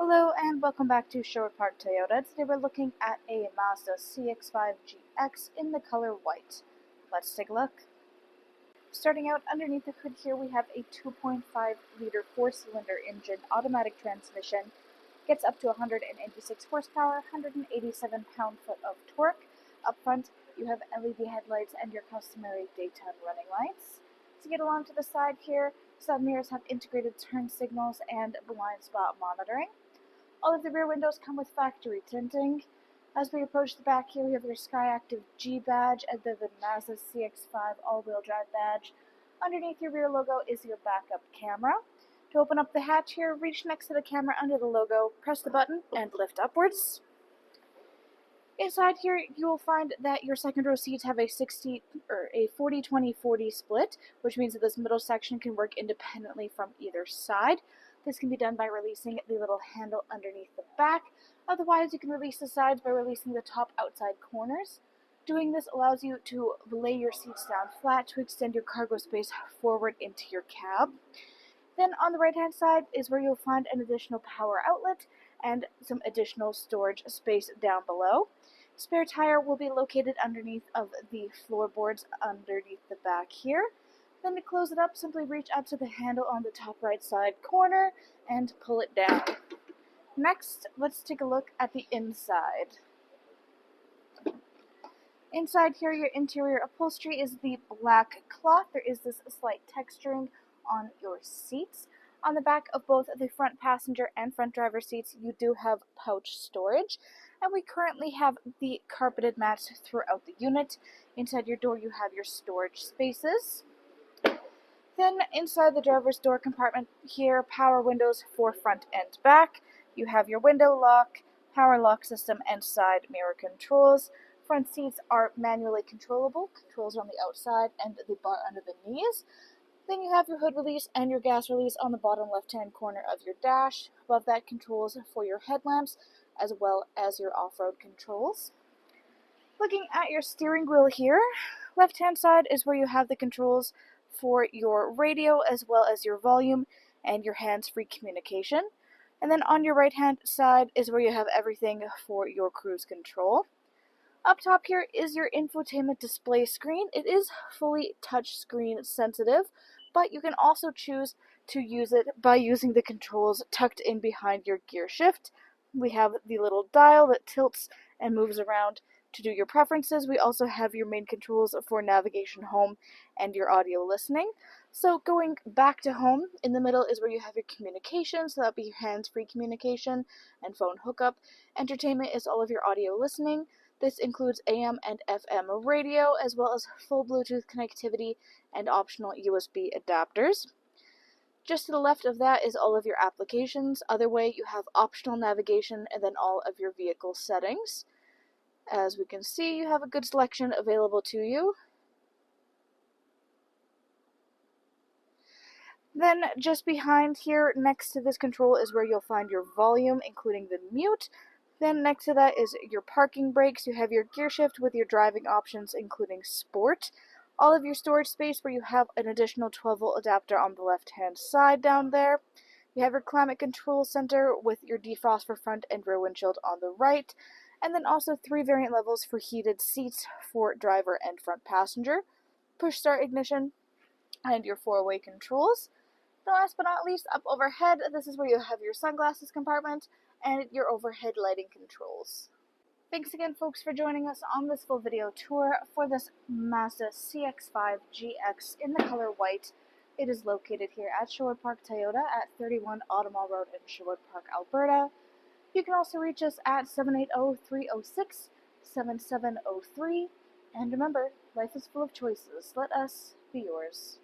Hello and welcome back to Sherwood Park Toyota. Today we're looking at a Mazda CX-5 GX in the color white. Let's take a look. Starting out underneath the hood here, we have a 2.5-liter 4-cylinder engine, automatic transmission. Gets up to 186 horsepower, 187 pound-foot of torque. Up front, you have LED headlights and your customary daytime running lights. To get along to the side here, side mirrors have integrated turn signals and blind spot monitoring. All of the rear windows come with factory tinting. As we approach the back here, we have your SkyActiv G badge and then the Mazda CX-5 all-wheel drive badge. Underneath your rear logo is your backup camera. To open up the hatch here, reach next to the camera under the logo, press the button, and lift upwards. Inside here, you will find that your second row seats have a 40-20-40 split, which means that this middle section can work independently from either side. This can be done by releasing the little handle underneath the back. Otherwise, you can release the sides by releasing the top outside corners. Doing this allows you to lay your seats down flat to extend your cargo space forward into your cab. Then on the right-hand side is where you'll find an additional power outlet and some additional storage space down below. Spare tire will be located underneath of the floorboards underneath the back here. Then to close it up, simply reach up to the handle on the top right side corner and pull it down. Next, let's take a look at the inside. Inside here, your interior upholstery is the black cloth. There is this slight texturing on your seats. On the back of both the front passenger and front driver seats, you do have pouch storage. And we currently have the carpeted mats throughout the unit. Inside your door, you have your storage spaces. Then inside the driver's door compartment here, power windows for front and back. You have your window lock, power lock system, and side mirror controls. Front seats are manually controllable. Controls are on the outside and the bar under the knees. Then you have your hood release and your gas release on the bottom left-hand corner of your dash. Above that, controls for your headlamps as well as your off-road controls. Looking at your steering wheel here, left-hand side is where you have the controls for your radio as well as your volume and your hands-free communication. And then on your right-hand side is where you have everything for your cruise control. Up top here is your infotainment display screen. It is fully touchscreen sensitive, but you can also choose to use it by using the controls tucked in behind your gear shift. We have the little dial that tilts and moves around to do your preferences. We also have your main controls for navigation home and your audio listening. So going back to home, in the middle is where you have your communication, so that'll be your hands-free communication and phone hookup. Entertainment is all of your audio listening. This includes AM and FM radio, as well as full Bluetooth connectivity and optional USB adapters. Just to the left of that is all of your applications. Other way, you have optional navigation and then all of your vehicle settings. As we can see, you have a good selection available to you. Then just behind here, next to this control, is where you'll find your volume, including the mute. Then next to that is your parking brakes. You have your gear shift with your driving options, including sport. All of your storage space where you have an additional 12-volt adapter on the left-hand side down there. You have your climate control center with your defrost for front and rear windshield on the right. And then also 3 variant levels for heated seats for driver and front passenger. Push start ignition and your 4-way controls. The last but not least, up overhead, this is where you have your sunglasses compartment and your overhead lighting controls. Thanks again, folks, for joining us on this full video tour for this Mazda CX-5 GX in the color white. It is located here at Sherwood Park Toyota at 31 Automall Road in Sherwood Park, Alberta. You can also reach us at 780-306-7703. And remember, life is full of choices. Let us be yours.